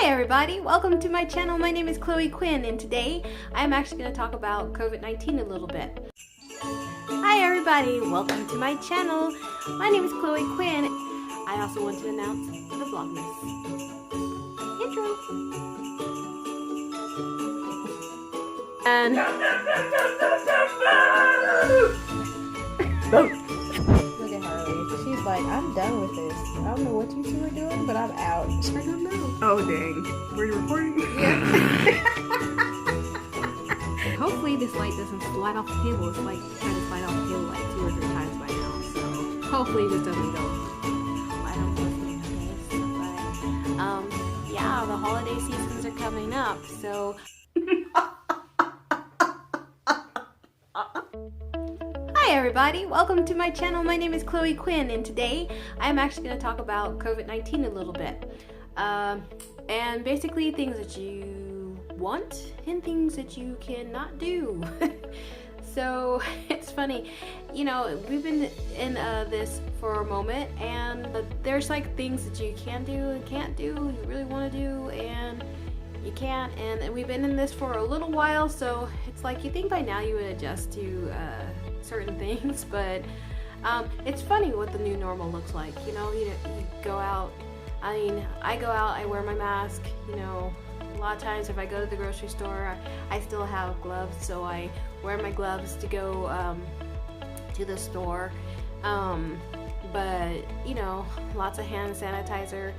Hi everybody, welcome to my channel. My name is Chloe Quinn and today I'm actually going to talk about COVID-19 a little bit. Hi everybody, welcome to my channel. My name is Chloe Quinn. I also want to announce the Vlogmas intro. And Look at Harley. She's like, I'm done with this. I don't know what you two are doing, but I'm out. I don't know. Oh dang. Were you recording? Yeah. Hopefully this light doesn't slide off the table. It's like trying to slide off the table like 2 or 3 times by now. So hopefully this doesn't go. I don't know. But yeah, the holiday seasons are coming up. So hi everybody, welcome to my channel. My name is Chloe Quinn and today I'm actually going to talk about COVID-19 a little bit. And basically things that you want and things that you cannot do. So it's funny, you know, we've been in this for a moment and there's like things that you can do and can't do, you really want to do and you can't, and we've been in this for a little while, so it's like you think by now you would adjust to certain things, but it's funny what the new normal looks like. You know, you go out. I mean, I go out, I wear my mask, you know. A lot of times if I go to the grocery store, I still have gloves, so I wear my gloves to go to the store. But, you know, lots of hand sanitizer.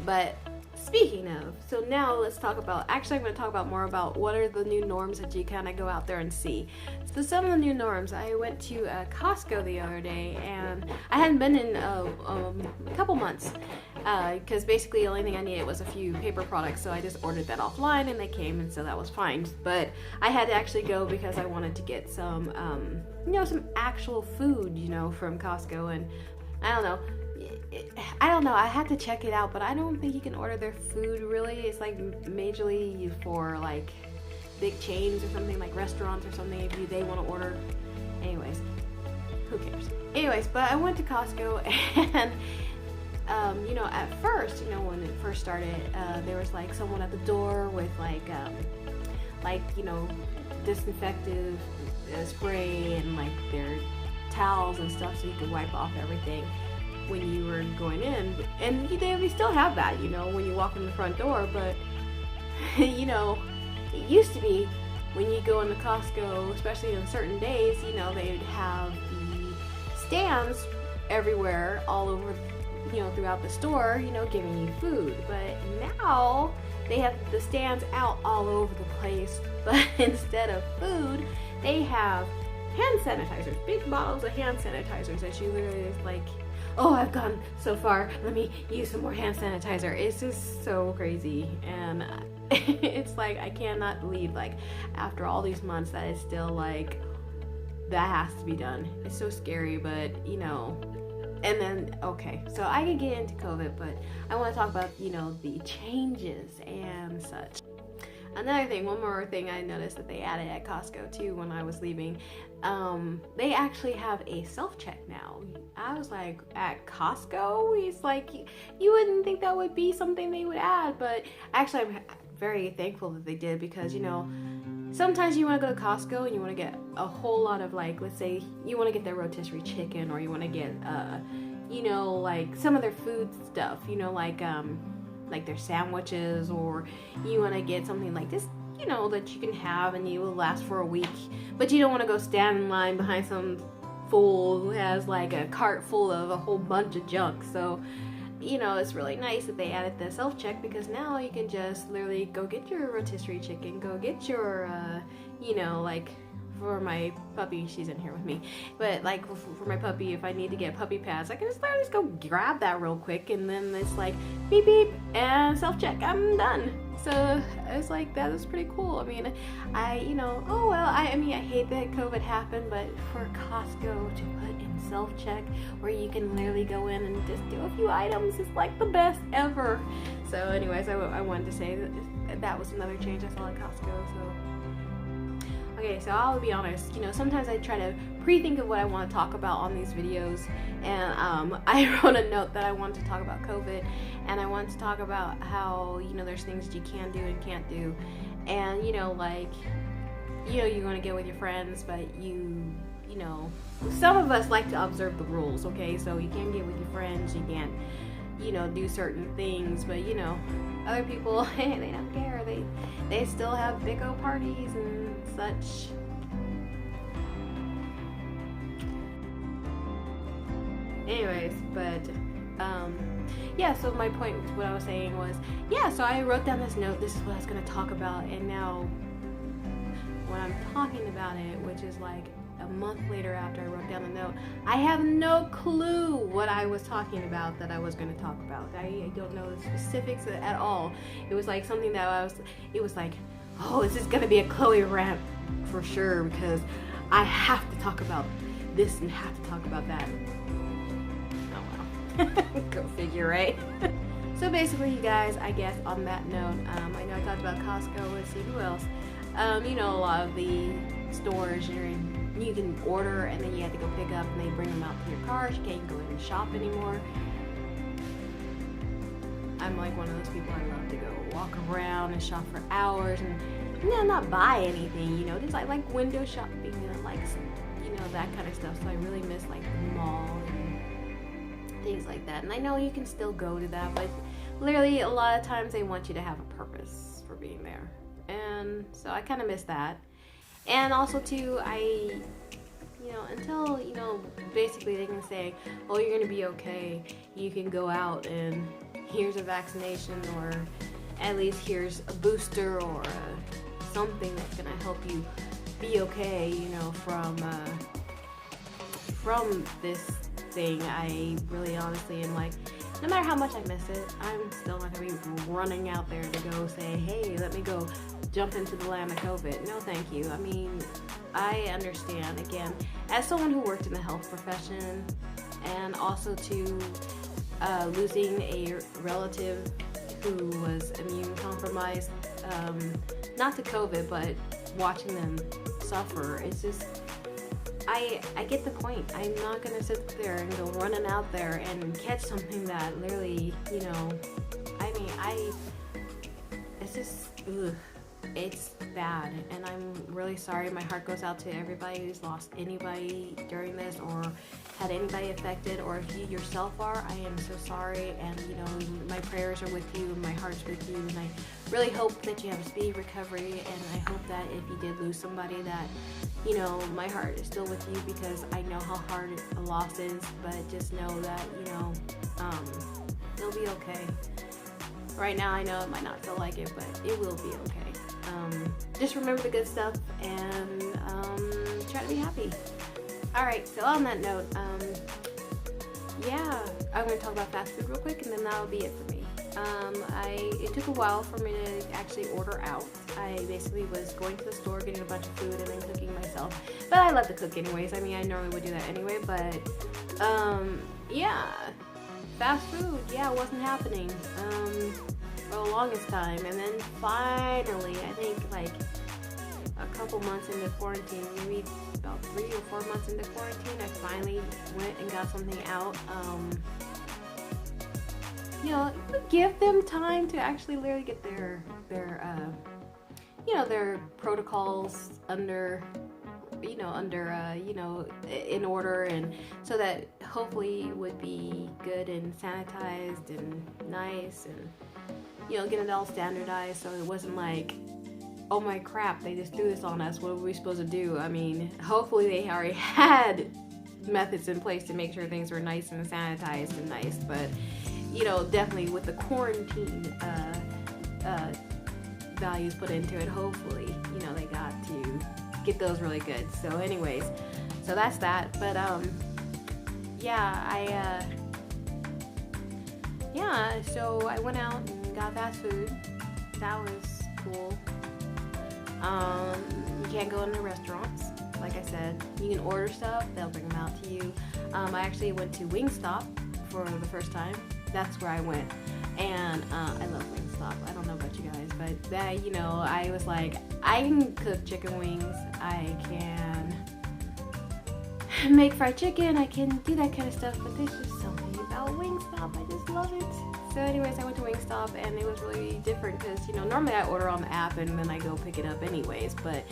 But speaking of, so now let's talk about, actually I'm going to talk about more about what are the new norms that you kind of go out there and see. So some of the new norms, I went to Costco the other day and I hadn't been in a couple months because basically the only thing I needed was a few paper products, so I just ordered that offline and they came, and so that was fine. But I had to actually go because I wanted to get some, you know, some actual food, you know, from Costco, and I don't know, I had to check it out, but I don't think you can order their food really. It's like majorly for like big chains or something, like restaurants or something, if they want to order. Anyways, who cares? Anyways, but I went to Costco and you know, at first, you know, when it first started, there was like someone at the door with like you know, disinfectant spray and like their towels and stuff so you could wipe off everything when you were going in, and they still have that, you know, when you walk in the front door. But you know, it used to be when you go into Costco, especially on certain days, you know, they'd have the stands everywhere, all over, you know, throughout the store, you know, giving you food. But now they have the stands out all over the place, but instead of food, they have hand sanitizers, big bottles of hand sanitizers that you literally just like, oh, I've gone so far, let me use some more hand sanitizer. It's just so crazy, and it's like I cannot believe, like, after all these months that it's still like that has to be done. It's so scary, but you know. And then, okay, so I could get into COVID, but I want to talk about, you know, the changes and such. Another thing, one more thing I noticed that they added at Costco too when I was leaving, they actually have a self-check now. I was like, at Costco? It's like, you wouldn't think that would be something they would add, but actually I'm very thankful that they did, because, you know, sometimes you want to go to Costco and you want to get a whole lot of, like, let's say you want to get their rotisserie chicken, or you want to get, you know, like some of their food stuff, you know, like their sandwiches, or you want to get something like this, you know, that you can have and you will last for a week, but you don't want to go stand in line behind some fool who has like a cart full of a whole bunch of junk. So, you know, it's really nice that they added the self-check, because now you can just literally go get your rotisserie chicken, go get your, you know, like, for my puppy, she's in here with me, but like for my puppy, if I need to get puppy pads, I can just literally just go grab that real quick, and then it's like beep beep and self-check, I'm done. So it's like, that is pretty cool. I mean, you know, oh well, I mean, I hate that COVID happened, but for Costco to put in self-check where you can literally go in and just do a few items is like the best ever. So anyways, I wanted to say that was another change I saw at Costco. So Okay, so I'll be honest, you know, sometimes I try to pre-think of what I want to talk about on these videos, and I wrote a note that I wanted to talk about COVID, and I wanted to talk about how, you know, there's things that you can do and can't do, and, you know, like, you know, you're going to get with your friends, but you know, some of us like to observe the rules, okay, so you can't get with your friends, you can't, you know, do certain things, but, you know, other people, they don't care, they still have big old parties and such. Anyways, but yeah, so my point, what I was saying was, yeah, so I wrote down this note, this is what I was going to talk about, and now when I'm talking about it, which is like a month later after I wrote down the note, I have no clue what I was talking about that I was going to talk about. I don't know the specifics at all. It was like something that it was like, oh, this is going to be a Chloe rant for sure, because I have to talk about this and have to talk about that. Oh well. Go figure, right? So basically, you guys, I guess on that note, I know I talked about Costco. Let's see, who else? You know, a lot of the stores you can order and then you have to go pick up and they bring them out to your car. You can't go in and shop anymore. I'm like one of those people, I love to go walk around and shop for hours and, you know, not buy anything, you know, just like window shopping and like, you know, that kind of stuff. So I really miss like the mall and things like that. And I know you can still go to that, but literally a lot of times they want you to have a purpose for being there. And so I kind of miss that. And also too, you know, until, you know, basically they can say, oh, you're going to be okay. You can go out and here's a vaccination, or at least here's a booster or something that's going to help you be okay, you know, from this thing. I really honestly am like, no matter how much I miss it, I'm still not going to be running out there to go say, hey, let me go jump into the land of COVID. No, thank you. I mean, I understand, again, as someone who worked in the health profession and also to losing a relative who was immune compromised, not to COVID, but watching them suffer, it's just, I get the point. I'm not going to sit there and go running out there and catch something that literally, you know, I mean, it's just, ugh. It's bad, and I'm really sorry. My heart goes out to everybody who's lost anybody during this or had anybody affected, or if you yourself are, I am so sorry, and you know, my prayers are with you, my heart's with you, and I really hope that you have a speedy recovery, and I hope that if you did lose somebody that, you know, my heart is still with you, because I know how hard a loss is, but just know that, you know, it'll be okay. Right now, I know it might not feel like it, but it will be okay. Just remember the good stuff and try to be happy. Alright, so on that note, yeah, I'm going to talk about fast food real quick and then that'll be it for me. It took a while for me to actually order out. I basically was going to the store, getting a bunch of food, and then cooking myself. But I love to cook anyways. I mean, I normally would do that anyway, but yeah, fast food, yeah, it wasn't happening for the longest time. And then finally, I think like a couple months into quarantine, maybe about 3 or 4 months into quarantine, I finally went and got something out. You know, give them time to actually literally get their you know, their protocols under in order, and so that hopefully it would be good and sanitized and nice, and you know, get it all standardized, so it wasn't like, oh my crap, they just threw this on us, what are we supposed to do? I mean, hopefully they already had methods in place to make sure things were nice and sanitized and nice, but you know, definitely with the quarantine values put into it, hopefully, you know, they got to get those really good. So anyways, so that's that. But yeah, so I went out and got fast food. That was cool. You can't go into restaurants, like I said. You can order stuff, they'll bring them out to you. I actually went to Wingstop for the first time. That's where I went, and I love Wingstop. I don't know about you guys, but that, you know, I was like, I can cook chicken wings, I can make fried chicken, I can do that kind of stuff, but there's just something about Wingstop, I just love it. So anyways, I went to Wingstop and it was really different because, you know, normally I order on the app and then I go pick it up anyways, but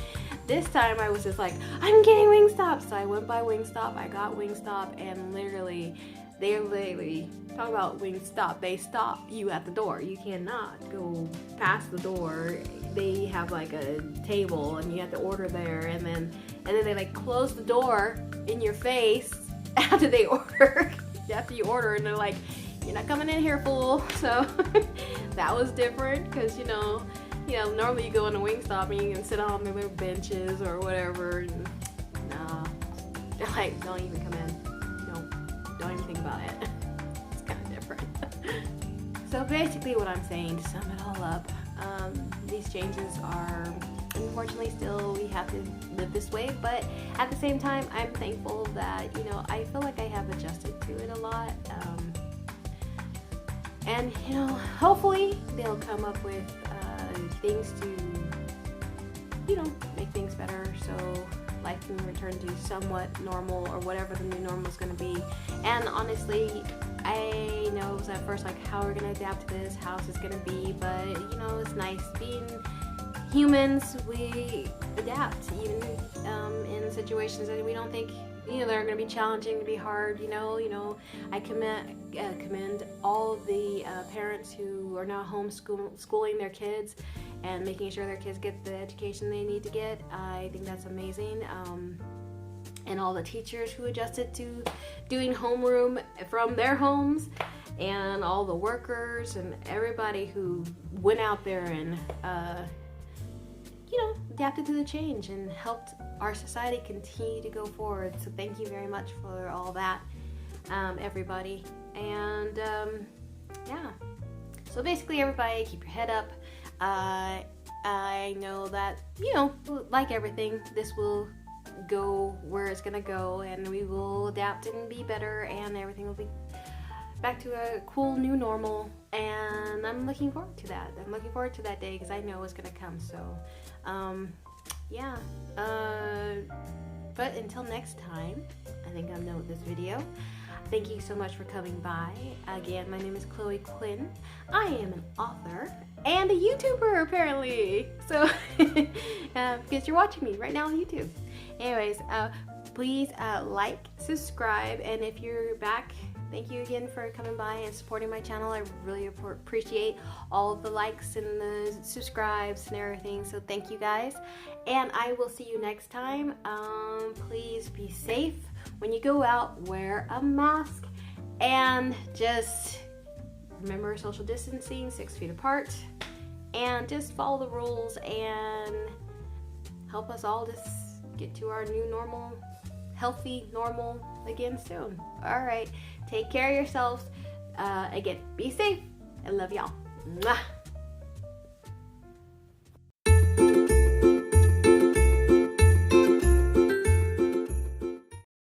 this time I was just like, I'm getting Wingstop. So I went by Wingstop, I got Wingstop, and they literally talk about Wingstop, they stop you at the door. You cannot go past the door. They have like a table and you have to order there, and then they like close the door in your face after they order. After you order, and they're like, you're not coming in here, fool. So that was different because, you know, normally you go in a Wingstop and you can sit on the little benches or whatever. And, nah, they're like, don't even come in. No, don't even think about it. It's kind of different. So basically what I'm saying, to sum it all up, these changes are, unfortunately, still we have to live this way, but at the same time, I'm thankful that, you know, I feel like I have adjusted to it a lot. And, you know, hopefully they'll come up with things to, you know, make things better so life can return to somewhat normal, or whatever the new normal is going to be. And honestly, I know it was at first like, how are we going to adapt to this? How's this going to be? But, you know, it's nice being humans. We adapt even in situations that we don't think, you know, they're going to be challenging, to be hard. You know, I commend all the parents who are now homeschooling their kids and making sure their kids get the education they need to get. I think that's amazing. And all the teachers who adjusted to doing homeroom from their homes, and all the workers and everybody who went out there and you know, adapted to the change and helped our society continue to go forward. So thank you very much for all that, everybody. And yeah, so basically, everybody, keep your head up. I know that, you know, like everything, this will go where it's gonna go, and we will adapt and be better, and everything will be back to a cool new normal. And I'm looking forward to that. I'm looking forward to that day because I know it's gonna come. So yeah, but until next time, I think I'm done with this video. Thank you so much for coming by. Again, my name is Chloe Quinn. I am an author and a YouTuber, apparently. So, because you're watching me right now on YouTube. Anyways, please like, subscribe, and if you're back, thank you again for coming by and supporting my channel. I really appreciate all of the likes and the subscribes and everything. So thank you guys, and I will see you next time. Please be safe. When you go out, wear a mask, and just remember social distancing, 6 feet apart, and just follow the rules and help us all just get to our new normal, healthy normal again soon. All right, take care of yourselves. Again, be safe. I love y'all. Mwah.